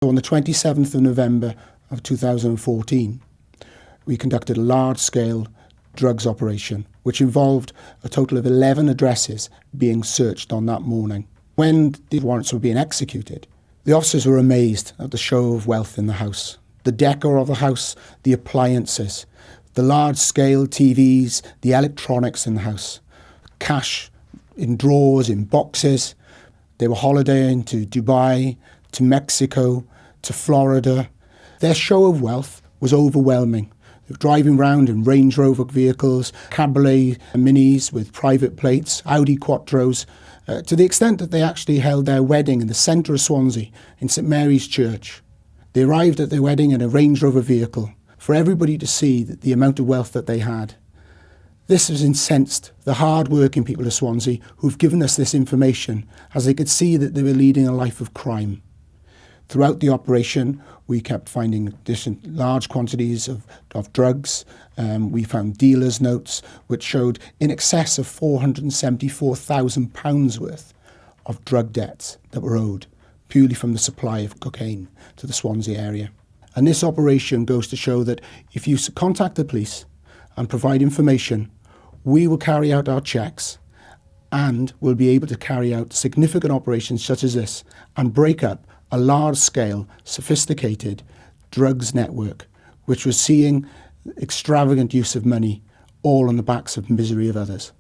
On the 27th of November of 2014, we conducted a large-scale drugs operation, which involved a total of 11 addresses being searched on that morning. When the warrants were being executed, the officers were amazed at the show of wealth in the house. The decor of the house, the appliances, the large-scale TVs, the electronics in the house, cash in drawers, in boxes. They were holidaying to Dubai, to Mexico, to Florida. Their show of wealth was overwhelming. They were driving around in Range Rover vehicles, cabriolet minis with private plates, Audi Quattros, to the extent that they actually held their wedding in the centre of Swansea, in St Mary's Church. They arrived at their wedding in a Range Rover vehicle for everybody to see the amount of wealth that they had. This has incensed the hard-working people of Swansea who've given us this information, as they could see that they were leading a life of crime. Throughout the operation, we kept finding large quantities of drugs. We found dealers' notes which showed in excess of £474,000 worth of drug debts that were owed, purely from the supply of cocaine to the Swansea area. And this operation goes to show that if you contact the police and provide information, we will carry out our checks and will be able to carry out significant operations such as this and break up a large-scale, sophisticated drugs network, which was seeing extravagant use of money all on the backs of misery of others.